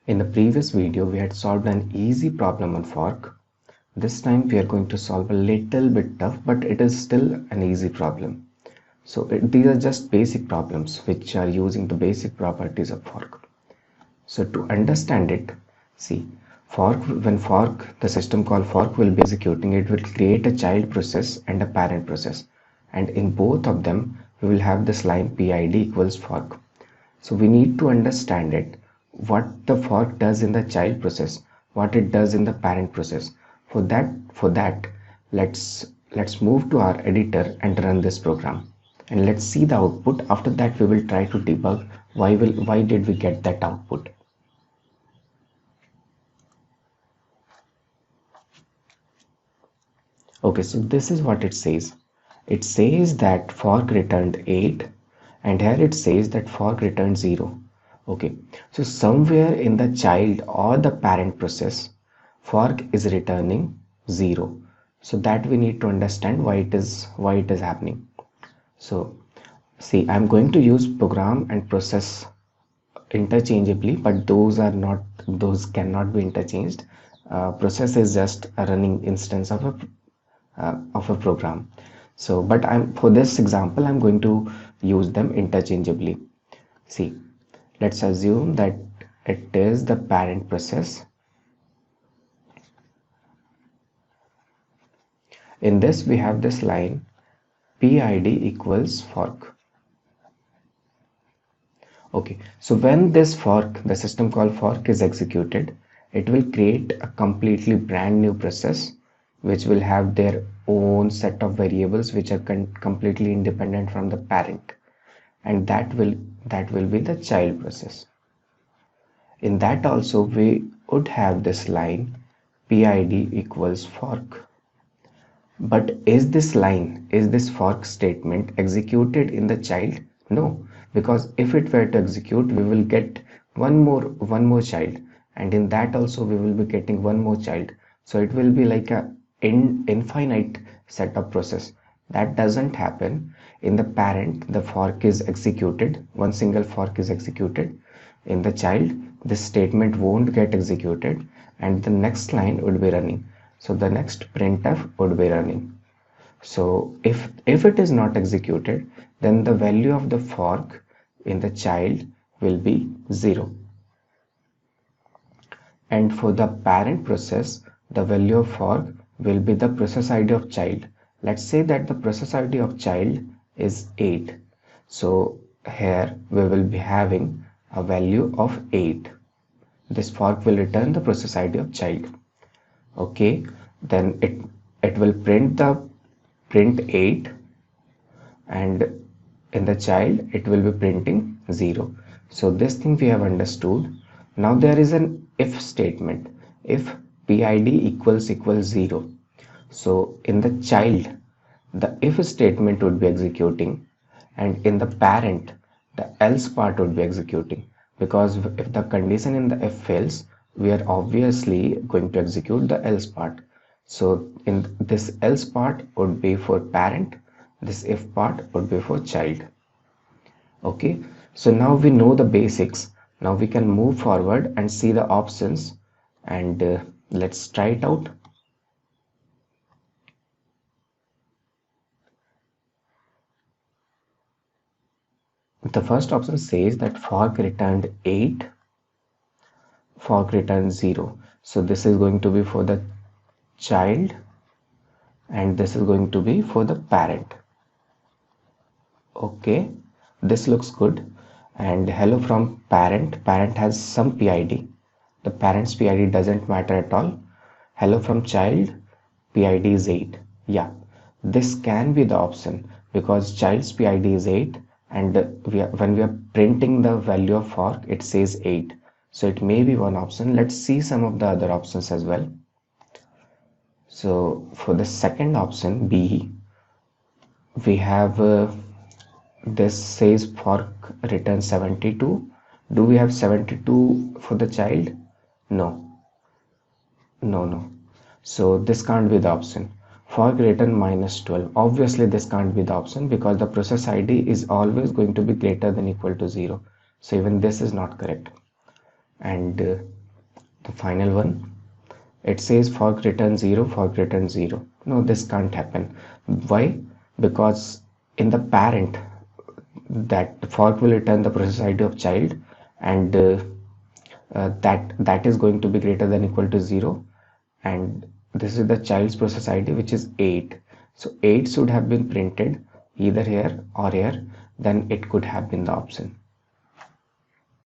In the previous video, we had solved an easy problem on fork. This time we are going to solve a little bit tough, but it is still an easy problem. So these are just basic problems which are using the basic properties of fork. So to understand it, see, the system called fork will be executing, it will create a child process and a parent process. And in both of them, we will have this line PID equals fork. So we need to understand it, what the fork does in the child process, what it does in the parent process. For that, let's move to our editor and run this program. And let's see the output. After that, we will try to debug why did we get that output. Okay, so this is what it says. It says that fork returned 8, and here it says that fork returned 0. Okay, so somewhere in the child or the parent process, fork is returning 0. So that we need to understand why it is happening. So see, I'm going to use program and process interchangeably, but those cannot be interchanged. Process is just a running instance of a program. So but I'm for this example I'm going to use them interchangeably. See, let's assume that it is the parent process. In this we have this line PID equals fork. Okay, so when this fork, the system called fork, is executed, it will create a completely brand new process which will have their own set of variables which are completely independent from the parent, and that will be the child process. In that also we would have this line PID equals fork. But is this fork statement executed in the child? No, because if it were to execute, we will get one more child, and in that also we will be getting one more child. So it will be like a infinite set of process. That doesn't happen. In the parent, the fork is executed, one single fork is executed. In the child, this statement won't get executed, and the next line would be running. So the next printf would be running. So if it is not executed, then the value of the fork in the child will be 0. And for the parent process, the value of fork will be the process ID of child. Let's say that the process ID of child is 8. So here we will be having a value of 8. This fork will return the process ID of child. Okay, then it will print 8, and in the child it will be printing 0. So this thing we have understood. Now there is an if statement. If PID equals 0, so in the child the if statement would be executing, and in the parent the else part would be executing, because if the condition in the if fails, we are obviously going to execute the else part. So in this else part would be for parent, this if part would be for child. Okay, so now we know the basics. Now we can move forward and see the options, and let's try it out. The first option says that fork returned 8, fork returned 0. So this is going to be for the child, and this is going to be for the parent. Okay, this looks good. And hello from parent has some PID. The parent's PID doesn't matter at all. Hello from child, PID is 8. Yeah, this can be the option because child's PID is 8, and when we are printing the value of fork, it says 8. So it may be one option. Let's see some of the other options as well. So for the second option, B, we have this says fork return 72. Do we have 72 for the child? No. So this can't be the option. Fork return -12. Obviously this can't be the option because the process ID is always going to be greater than equal to 0. So even this is not correct. And the final one. It says fork return 0, fork return 0. No, this can't happen. Why? Because in the parent, that fork will return the process ID of child, and that is going to be greater than equal to 0, and this is the child's process ID, which is 8. So 8 should have been printed either here or here, then it could have been the option.